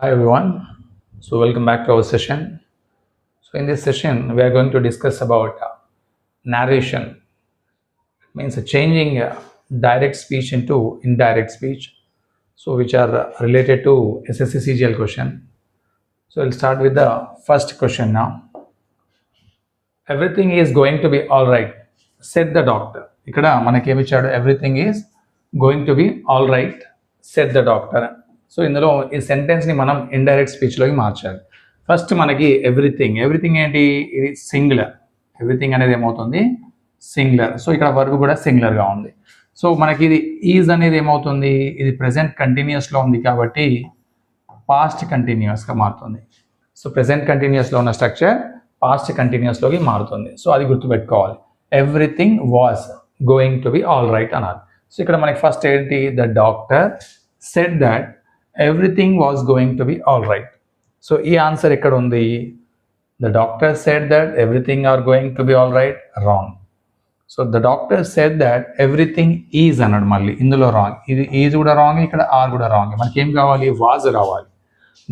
Hi everyone. So welcome back to our session. So in this session, we are going to discuss about narration. It means changing direct speech into indirect speech. So which are related to SSC CGL question. So we'll start with the first question now. Everything is going to be all right, said the doctor. ఇక్కడ మనకేమి ఇచ్చాడు, everything is going to be all right said the doctor. So ఇందులో ఈ సెంటెన్స్ని మనం indirect స్పీచ్లోకి మార్చాలి. First మనకి everything ఏంటి, ఇది సింగులర్. ఎవ్రీథింగ్ అనేది ఏమవుతుంది, సింగులర్. సో ఇక్కడ వర్బ్ కూడా సింగులర్గా ఉంది. సో మనకి ఇది ఈజ్ అనేది ఏమవుతుంది, ఇది ప్రెసెంట్ కంటిన్యూస్లో ఉంది కాబట్టి పాస్ట్ కంటిన్యూస్గా మారుతుంది. సో ప్రెసెంట్ కంటిన్యూస్లో ఉన్న స్ట్రక్చర్ పాస్ట్ కంటిన్యూస్లోకి మారుతుంది. సో అది గుర్తుపెట్టుకోవాలి. Everything was going to be all right అన్నారు. సో ఇక్కడ మనకి ఫస్ట్ ఏంటి, the doctor said that everything was going to be all right. So ఈ ఆన్సర్ ఎక్కడ ఉంది, the doctor said that everything are going to be all right, wrong. So the doctor said that everything is అన్నాడు, మళ్ళీ ఇందులో wrong. ఇది is కూడా wrong, ఇక్కడ are కూడా రాంగ్. మనకి ఏం కావాలి, వాజ్ రావాలి.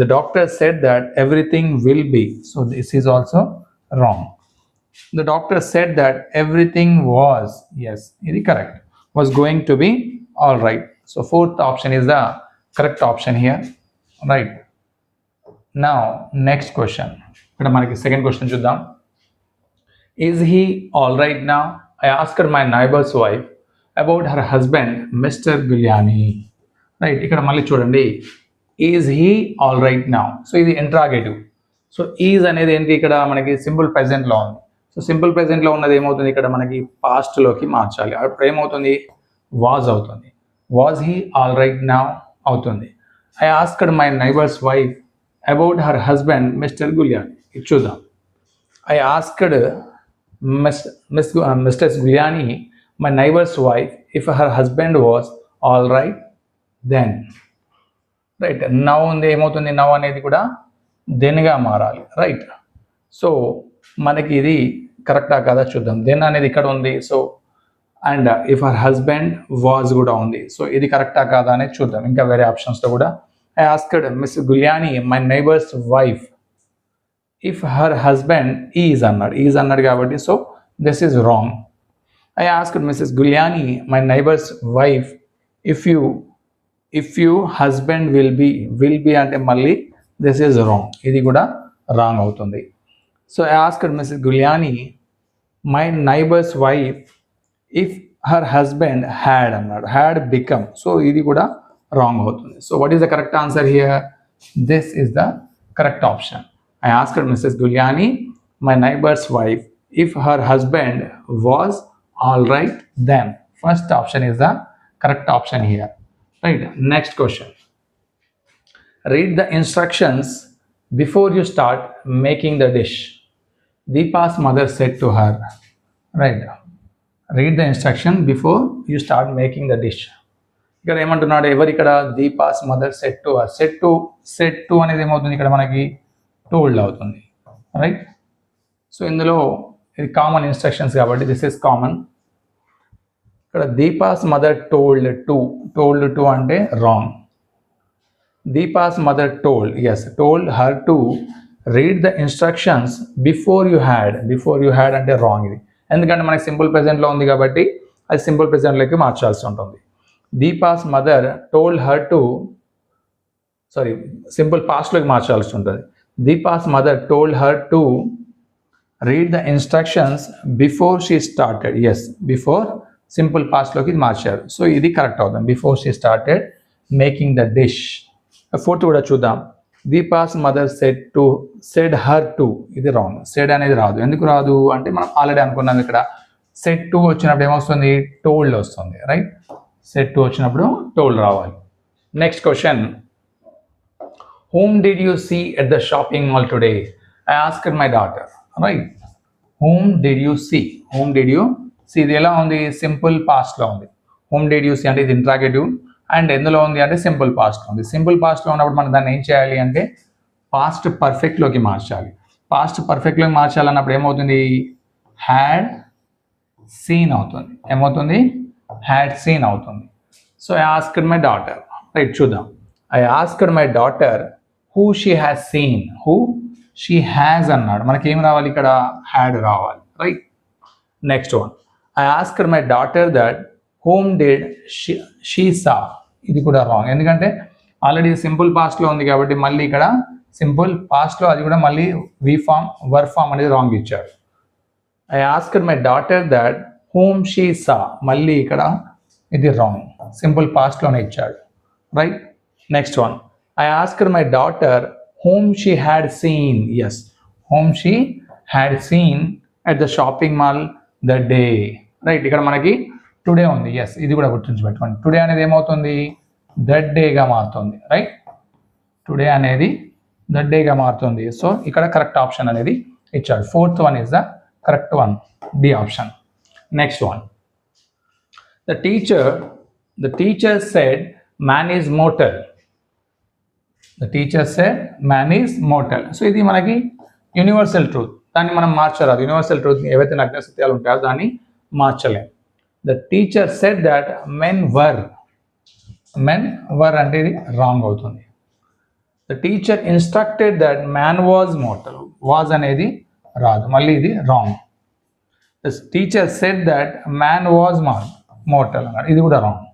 The doctor said that everything will be. So this is also wrong. The doctor said that everything was, yes, it is correct, was going to be all right. So fourth option is the correct option here, right? Now next question. Ikkada manaki second question chuddam. Is he all right now? I asked my neighbor's wife about her husband, Mr. Guliani. Right, ikkada malli chudandi. Is he all right now. So ఇది interrogative. So is అనేది ఏంటి, ఇక్కడ మనకి simple ప్రెజెంట్లో ఉంది. So simple ప్రెజెంట్లో ఉన్నది ఏమవుతుంది, ఇక్కడ మనకి పాస్ట్లోకి మార్చాలి. అప్పుడు ఏమవుతుంది, వాజ్ అవుతుంది. Was he all right now అవుతుంది. I asked my neighbour's wife about her husband mister Giuliani. ఇది చూద్దాం. I asked mister Giuliani my neighbour's wife if her husband was all right then. Right, now ఉంది, ఏమవుతుంది, now అనేది కూడా దెన్గా మారాలి. Right, so మనకి ఇది కరెక్టా కదా చూద్దాం. దెన్ అనేది ఇక్కడ ఉంది. So and if her husband was కూడా ఉంది. సో ఇది కరెక్టా కాదా అనేది చూద్దాం. ఇంకా వేరే ఆప్షన్స్లో కూడా I asked miss Giuliani my neighbour's wife if her husband is అన్నాడు కాబట్టి so this is wrong. I asked missus Giuliani my neighbour's wife if you husband will be అంటే మళ్ళీ దిస్ ఈజ్ రాంగ్, ఇది కూడా రాంగ్ అవుతుంది. So I asked missus Giuliani my neighbour's wife if her husband had అన్నాడు, had become. So ఇది కూడా wrong అవుతుంది. So what is the correct answer here, this is the correct option. I asked missus Giuliani my neighbour's wife if her husband was all right then. First option is the correct option here. Right, next question. Read the instructions before you start making the dish. Deepa's mother said to her. Right, read the instruction before you start making the dish. ఇక్కడ ఏమంటున్నాడు, ఎవరు ఇక్కడ, Deepa's mother set to her. Set to అనేది ఏమవుతుంది, ఇక్కడ మనకి told అవుతుంది. Right, so ఇందులో ఇది కామన్ ఇన్స్ట్రక్షన్స్ కాబట్టి దిస్ ఇస్ కామన్. ఇక్కడ దీపాస్ మదర్ టోల్డ్ టు అంటే wrong. Deepa's mother told her to read the instructions before you had అంటే రాంగ్ ఇది. ఎందుకంటే మనకి సింపుల్ ప్రెజెంట్లో ఉంది కాబట్టి అది సింపుల్ ప్రెజెంట్లోకి మార్చాల్సి ఉంటుంది. Deepa's mother told her to simple పాస్ట్లోకి మార్చాల్సి ఉంటుంది. Deepa's mother told her to read the instructions before she started. Before simple పాస్ట్లోకి మార్చారు. సో ఇది కరెక్ట్ అవుతుంది, before she started making the dish. Fourth కూడా చూద్దాం. Deepa's mother said her to, ఇది రాంగ్. సెడ్ అనేది రాదు. ఎందుకు రాదు అంటే మనం ఆల్రెడీ అనుకున్నాం, ఇక్కడ సెడ్ టు వచ్చినప్పుడు ఏమొస్తుంది, టోల్డ్ వస్తుంది. రైట్, సెడ్ టు వచ్చినప్పుడు టోల్డ్ రావాలి. Next question, whom did you see at the shopping mall today? I asked my daughter. Right, whom did you see? ఇది ఎలా ఉంది, సింపుల్ పాస్ట్లో ఉంది. హోమ్ డిడ్ యూ సీ అంటే ఇది ఇంట్రాగేటివ్, అండ్ ఎందులో ఉంది అంటే సింపుల్ పాస్ట్లో ఉంది. సింపుల్ పాస్ట్లో ఉన్నప్పుడు మనం దాన్ని ఏం చేయాలి అంటే పాస్ట్ పర్ఫెక్ట్లోకి మార్చాలి. పాస్ట్ పర్ఫెక్ట్లోకి మార్చాలన్నప్పుడు ఏమవుతుంది, హ్యాడ్ సీన్ అవుతుంది. ఏమవుతుంది, హ్యాడ్ సీన్ అవుతుంది. So I asked my daughter. Right, చూద్దాం. I asked my daughter who she has seen, who she has అన్నాడు, మనకి ఏం రావాలి ఇక్కడ, హ్యాడ్ రావాలి, right. Next one, I asked my daughter that whom did she saw, ఇది కూడా రాంగ్, ఎందుకంటే ఆల్రెడీ సింపుల్ పాస్ట్లో ఉంది కాబట్టి మళ్ళీ ఇక్కడ సింపుల్ పాస్ట్లో అది కూడా మళ్ళీ వి ఫామ్ వర్క్ ఫామ్ అనేది రాంగ్ ఇచ్చాడు. I asked my daughter that whom she saw, మళ్ళీ ఇక్కడ ఇది రాంగ్, సింపుల్ పాస్ట్లోనే ఇచ్చాడు, right. Next one, I asked my daughter whom she had seen, yes whom she had seen at the shopping mall the day, right. ఇక్కడ మనకి today ఉంది, yes ఇది కూడా గుర్తుంచుపెట్టుకోండి. టుడే అనేది ఏమవుతుంది, దట్ డేగా మారుతుంది, రైట్. టుడే అనేది దట్ డేగా మారుతుంది. సో ఇక్కడ కరెక్ట్ ఆప్షన్ అనేది ఇచ్చాడు. Fourth one is the correct one, D option. Next one, the teacher said man is mortal, the teacher said man is mortal. So ఇది మనకి యూనివర్సల్ ట్రూత్, దాన్ని మనం మార్చరాదు. యూనివర్సల్ ట్రూత్ ఏవైతే నగ్న సత్యాలు ఉంటాయో దాన్ని మార్చలేం. The teacher said that men were అంటే ఇది రాంగ్ అవుతుంది. The teacher instructed that man was mortal, was అనేది రాదు, మళ్ళీ ఇది wrong. The teacher said that man was mortal అన్నాడు, ఇది కూడా wrong.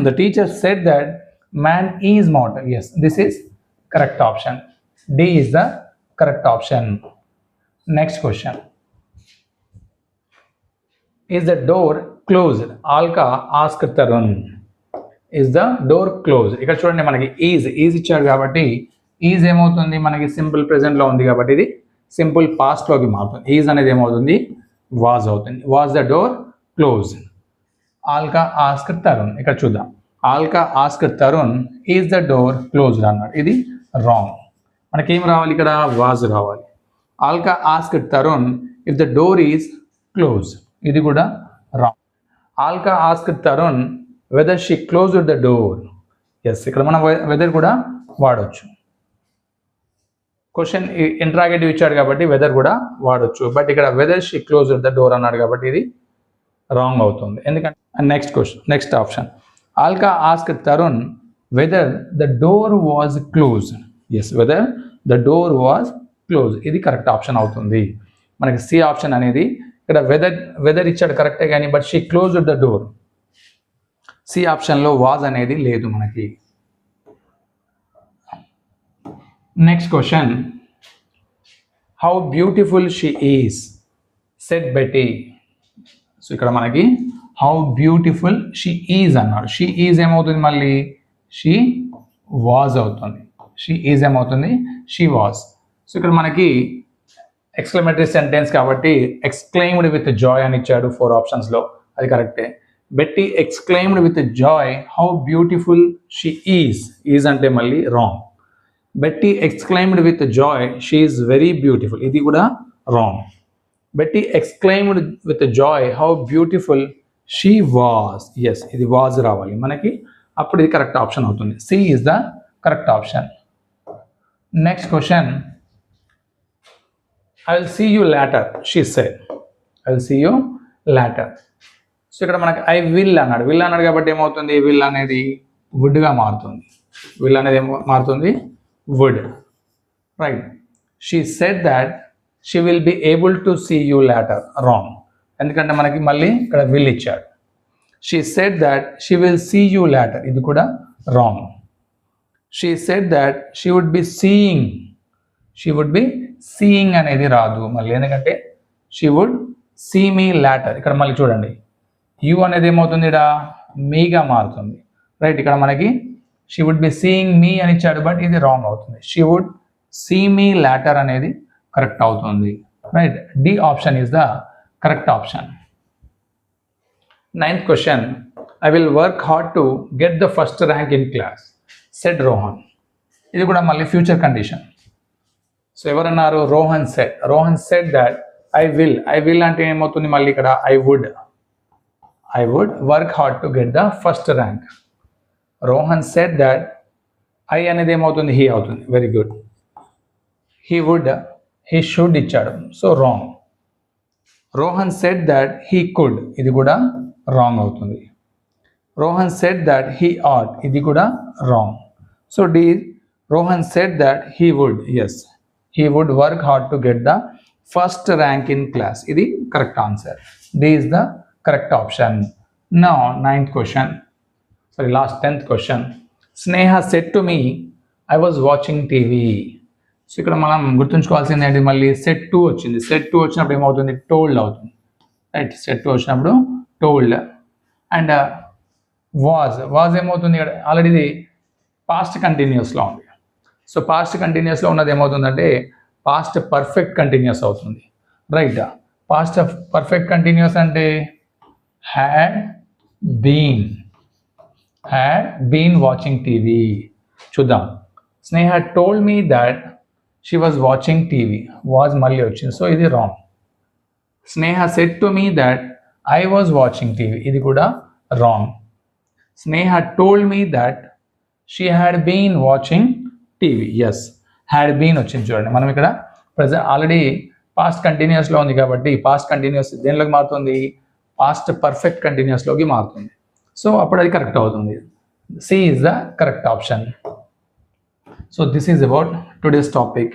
The teacher said that man is mortal, yes this is correct option. D is the correct option. Next question, is the door closed, Alka asked Tarun, is the door close. ఇక్కడ చూడండి మనకి is ఇచ్చాడు కాబట్టి is ఏమవుతుంది, మనకి simple ప్రెజెంట్లో ఉంది కాబట్టి ఇది సింపుల్ పాస్ట్లోకి మారుతుంది. ఈజ్ అనేది ఏమవుతుంది, వాజ్ అవుతుంది. Was the door close. Alka asked Tarun, ఇక్కడ చూద్దాం, Alka asked Tarun is the door closed అన్నాడు, ఇది రాంగ్. మనకేం రావాలి ఇక్కడ, వాజ్ రావాలి. Alka asked Tarun if the door is close, ఇది కూడా wrong. Alka asked Tarun whether she closed the door, yes ఇక్కడ మనం వెదర్ కూడా వాడచ్చు. క్వశ్చన్ ఇంట్రాగేటివ్ ఇచ్చాడు కాబట్టి వెదర్ కూడా వాడచ్చు, బట్ ఇక్కడ whether she closed the door అన్నాడు కాబట్టి ఇది రాంగ్ అవుతుంది. ఎందుకంటే next question, next option, Alka asked Tarun whether the door was closed, yes whether the door was close, ఇది కరెక్ట్ ఆప్షన్ అవుతుంది. మనకి సి ఆప్షన్ అనేది ఇక్కడ వెదర్ ఇచ్చాడు కరెక్టే కానీ but she closed the door, C ఆప్షన్లో వాజ్ అనేది లేదు మనకి. Next question, how beautiful she is said Betty. So ఇక్కడ మనకి హౌ బ్యూటిఫుల్ షీ ఈజ్ అన్నాడు, షీ ఈజ్ ఏమవుతుంది, మళ్ళీ షీ వాజ్ అవుతుంది. షీ ఈజ్ ఏమవుతుంది, షీ వాజ్. సో ఇక్కడ మనకి ఎక్స్క్లమేటరీ సెంటెన్స్ కాబట్టి ఎక్స్క్లెయిమ్డ్ విత్ జాయ్ అని ఇచ్చాడు 4 ఆప్షన్స్లో, అది కరెక్టే. Betty exclaimed with joy how beautiful she is అంటే మళ్ళీ wrong. Betty exclaimed with joy she is very beautiful, ఇది కూడా wrong. Betty exclaimed with joy how beautiful she was, yes ఇది వాజ్ రావాలి మనకి, అప్పుడు ఇది కరెక్ట్ ఆప్షన్ అవుతుంది. C is the correct option. Next question, I will see you later she said, I will see you later. So ఇక్కడ మనకి I will అన్నాడు, will అన్నాడు కాబట్టి ఏమవుతుంది, విల్ అనేది వుడ్గా మారుతుంది, విల్ అనేది ఏమో మారుతుంది, would, right. She said that she will be able to see you later, wrong, ఎందుకంటే మనకి మళ్ళీ ఇక్కడ విల్ ఇచ్చాడు. She said that she will see you later, ఇది కూడా wrong. She said that she would be seeing, she would be seeing అనేది రాదు మళ్ళీ, ఎందుకంటే she would see me later, ఇక్కడ మళ్ళీ చూడండి యూ అనేది ఏమవుతుంది, ఇక్కడ మీగా మారుతుంది, రైట్. ఇక్కడ మనకి she would be seeing me అని ఇచ్చాడు బట్ ఇది రాంగ్ అవుతుంది. She would see me later అనేది కరెక్ట్ అవుతుంది, right. D option is the correct option. 9th question, I will work hard to get the first rank in class said Rohan, ఇది కూడా మళ్ళీ future condition. So ఎవరన్నారు, Rohan said that I will అంటే ఏమవుతుంది, మళ్ళీ ఇక్కడ I would work hard to get the first rank. Rohan said that I అనేది ఏమవుతుంది, హీ అవుతుంది, వెరీ గుడ్. హీ షుడ్ ఇచ్చాడు, so wrong. Rohan said that he could, ఇది కూడా రాంగ్ అవుతుంది. Rohan said that he ought, ఇది కూడా wrong. So D Rohan said that he would, yes, he would work hard to get the first rank in class. Idi correct answer. D is the correct option. Now 9th question, sorry, last 10th question. Sneha said to me, I was watching TV. So ఇక్కడ మనం గుర్తుంచుకోవాల్సింది ఏంటి, మళ్ళీ set 2 వచ్చింది. Set 2 వచ్చినప్పుడు ఏమవుతుంది, told అవుతుంది, right. Set 2 వచ్చినప్పుడు టోల్డ్. అండ్ వాజ్ ఏమవుతుంది, ఇక్కడ ఆల్రెడీ ఇది పాస్ట్ కంటిన్యూస్లో ఉంది. సో పాస్ట్ కంటిన్యూస్లో ఉన్నది ఏమవుతుందంటే పాస్ట్ పర్ఫెక్ట్ కంటిన్యూస్ అవుతుంది, రైట్. పాస్ట్ పర్ఫెక్ట్ కంటిన్యూస్ అంటే హ్యాడ్ బీన్ వాచింగ్ టీవీ. చూద్దాం. Sneha told me that she was watching TV, was మళ్ళీ వచ్చింది, సో ఇది wrong. Sneha said to me that I was watching TV, ఇది కూడా wrong. Sneha told me that she had been watching TV, yes, had been వచ్చింది. చూడండి, మనం ఇక్కడ ప్రజెంట్ ఆల్రెడీ పాస్ట్ కంటిన్యూస్లో ఉంది కాబట్టి పాస్ట్ కంటిన్యూస్ దేనిలోకి మారుతుంది, పాస్ట్ పర్ఫెక్ట్ కంటిన్యూస్లోకి మారుతుంది. సో అప్పుడు అది కరెక్ట్ అవుతుంది. C is the correct option. So this is about today's topic.